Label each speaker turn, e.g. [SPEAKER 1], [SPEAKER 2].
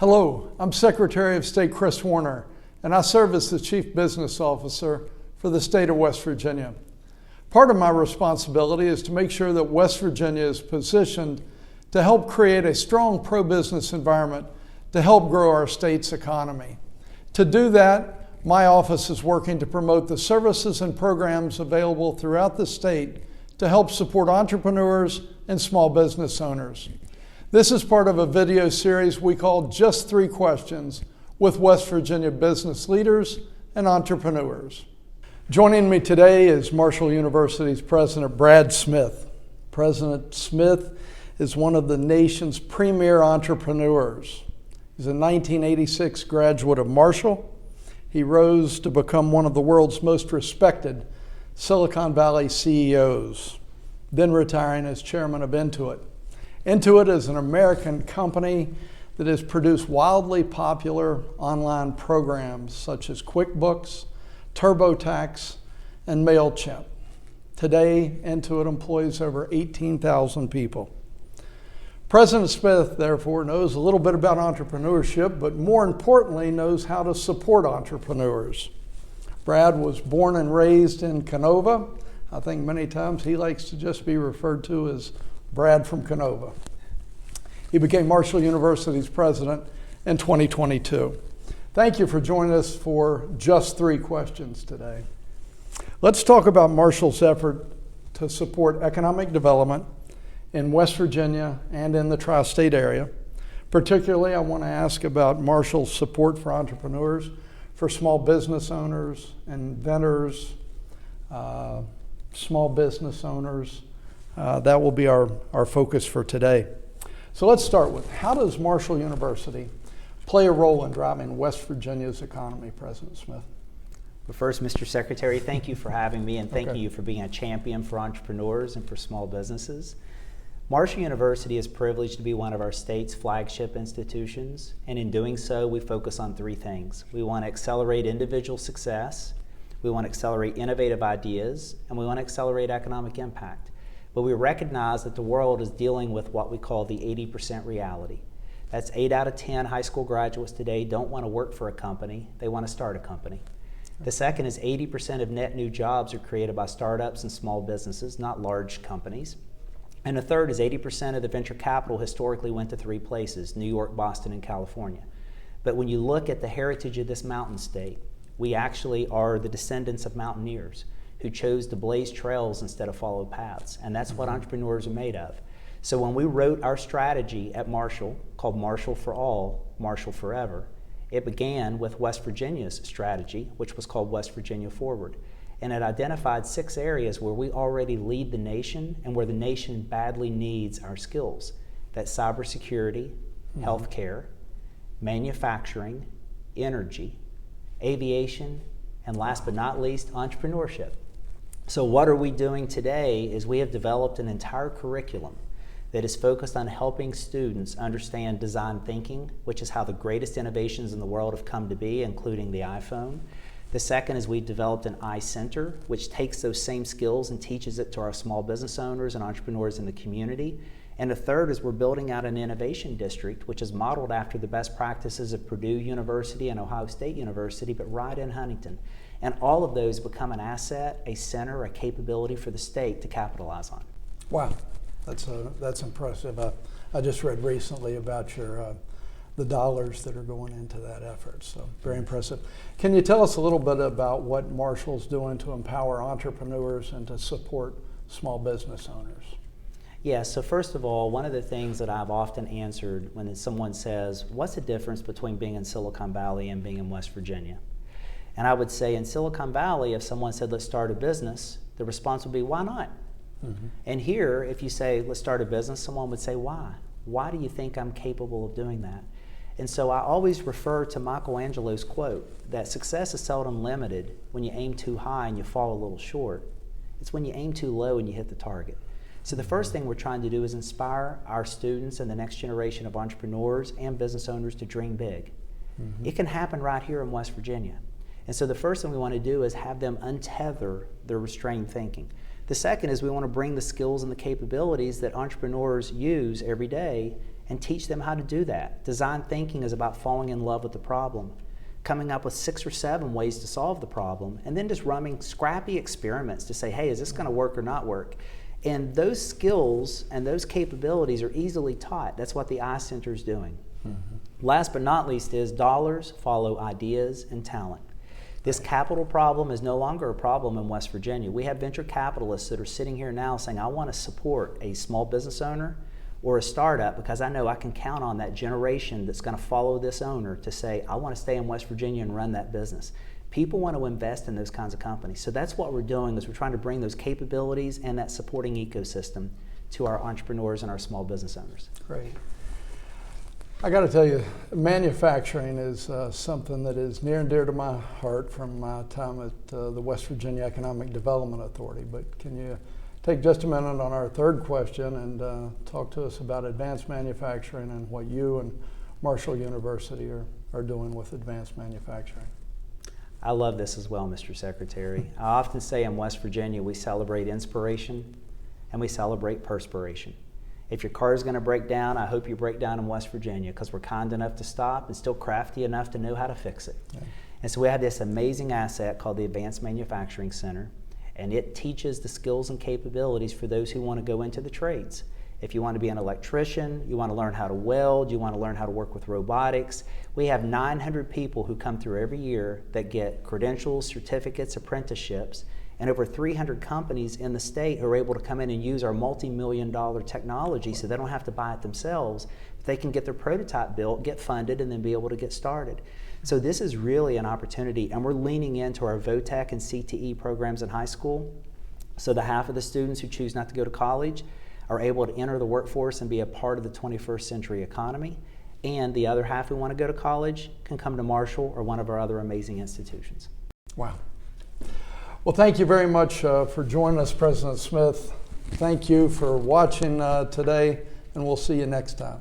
[SPEAKER 1] Hello, I'm Secretary of State Kris Warner, and I serve as the Chief Business Officer for the state of West Virginia. Part of my responsibility is to make sure that West Virginia is positioned to help create a strong pro-business environment to help grow our state's economy. To do that, my office is working to promote the services and programs available throughout the state to help support entrepreneurs and small business owners. This is part of a video series we call Just 3 Questions with West Virginia business leaders and entrepreneurs. Joining me today is Marshall University's President Brad Smith. President Smith is one of the nation's premier entrepreneurs. He's a 1986 graduate of Marshall. He rose to become one of the world's most respected Silicon Valley CEOs, then retiring as chairman of Intuit. Intuit is an American company that has produced wildly popular online programs such as QuickBooks, TurboTax, and MailChimp. Today, Intuit employs over 18,000 people. President Smith, therefore, knows a little bit about entrepreneurship, but more importantly, knows how to support entrepreneurs. Brad was born and raised in Canova. I think many times he likes to just be referred to as Brad from Canova. He became Marshall University's president in 2022. Thank you for joining us for Just 3 Questions today. Let's talk about Marshall's effort to support economic development in West Virginia and in the tri-state area. Particularly, I want to ask about Marshall's support for entrepreneurs, for small business owners, inventors, small business owners. That will be our focus for today. So let's start with, how does Marshall University play a role in driving West Virginia's economy, President Smith?
[SPEAKER 2] Well, first, Mr. Secretary, thank you for having me, and thank you for being a champion for entrepreneurs and for small businesses. Marshall University is privileged to be one of our state's flagship institutions, and in doing so, we focus on 3 things. We want to accelerate individual success, we want to accelerate innovative ideas, and we want to accelerate economic impact. But we recognize that the world is dealing with what we call the 80% reality. That's 8 out of 10 high school graduates today don't want to work for a company, they want to start a company. The second is 80% of net new jobs are created by startups and small businesses, not large companies. And the third is 80% of the venture capital historically went to 3 places, New York, Boston, and California. But when you look at the heritage of this mountain state, we actually are the descendants of mountaineers who chose to blaze trails instead of follow paths. And that's what entrepreneurs are made of. So when we wrote our strategy at Marshall, called Marshall for All, Marshall Forever, it began with West Virginia's strategy, which was called West Virginia Forward. And it identified 6 areas where we already lead the nation and where the nation badly needs our skills. That's cybersecurity, healthcare, manufacturing, energy, aviation, and last but not least, entrepreneurship. So what are we doing today is we have developed an entire curriculum that is focused on helping students understand design thinking, which is how the greatest innovations in the world have come to be, including the iPhone. The second is we've developed an iCenter, which takes those same skills and teaches it to our small business owners and entrepreneurs in the community. And the third is we're building out an innovation district, which is modeled after the best practices of Purdue University and Ohio State University, but right in Huntington. And all of those become an asset, a center, a capability for the state to capitalize on.
[SPEAKER 1] Wow, that's impressive. I just read recently about the dollars that are going into that effort, so very impressive. Can you tell us a little bit about what Marshall's doing to empower entrepreneurs and to support small business owners?
[SPEAKER 2] Yeah, so first of all, one of the things that I've often answered when someone says, what's the difference between being in Silicon Valley and being in West Virginia? And I would say in Silicon Valley, if someone said, let's start a business, the response would be, why not? And here, if you say, let's start a business, someone would say, why? Why do you think I'm capable of doing that? And so I always refer to Michelangelo's quote that success is seldom limited when you aim too high and you fall a little short. It's when you aim too low and you hit the target. So the first thing we're trying to do is inspire our students and the next generation of entrepreneurs and business owners to dream big. It can happen right here in West Virginia. And so the first thing we want to do is have them untether their restrained thinking. The second is we want to bring the skills and the capabilities that entrepreneurs use every day and teach them how to do that. Design thinking is about falling in love with the problem, coming up with 6 or 7 ways to solve the problem, and then just running scrappy experiments to say, hey, is this going to work or not work? And those skills and those capabilities are easily taught. That's what the iCenter is doing. Last but not least is dollars follow ideas and talent. This capital problem is no longer a problem in West Virginia. We have venture capitalists that are sitting here now saying, I want to support a small business owner or a startup because I know I can count on that generation that's going to follow this owner to say, I want to stay in West Virginia and run that business. People want to invest in those kinds of companies. So that's what we're doing, is we're trying to bring those capabilities and that supporting ecosystem to our entrepreneurs and our small business owners.
[SPEAKER 1] Great. I got to tell you, manufacturing is something that is near and dear to my heart from my time at the West Virginia Economic Development Authority. But can you take just a minute on our third question and talk to us about advanced manufacturing and what you and Marshall University are doing with advanced manufacturing?
[SPEAKER 2] I love this as well, Mr. Secretary. I often say in West Virginia we celebrate inspiration and we celebrate perspiration. If your car is going to break down, I hope you break down in West Virginia because we're kind enough to stop and still crafty enough to know how to fix it. Yeah. And so we have this amazing asset called the Advanced Manufacturing Center, and it teaches the skills and capabilities for those who want to go into the trades. If you want to be an electrician, you want to learn how to weld, you want to learn how to work with robotics, we have 900 people who come through every year that get credentials, certificates, apprenticeships, and over 300 companies in the state are able to come in and use our multi-million-dollar technology so they don't have to buy it themselves. They can get their prototype built, get funded, and then be able to get started. So this is really an opportunity, and we're leaning into our VOTEC and CTE programs in high school. So the half of the students who choose not to go to college are able to enter the workforce and be a part of the 21st century economy. And the other half who want to go to college can come to Marshall or one of our other amazing institutions.
[SPEAKER 1] Wow. Well, thank you very much for joining us, President Smith. Thank you for watching today, and we'll see you next time.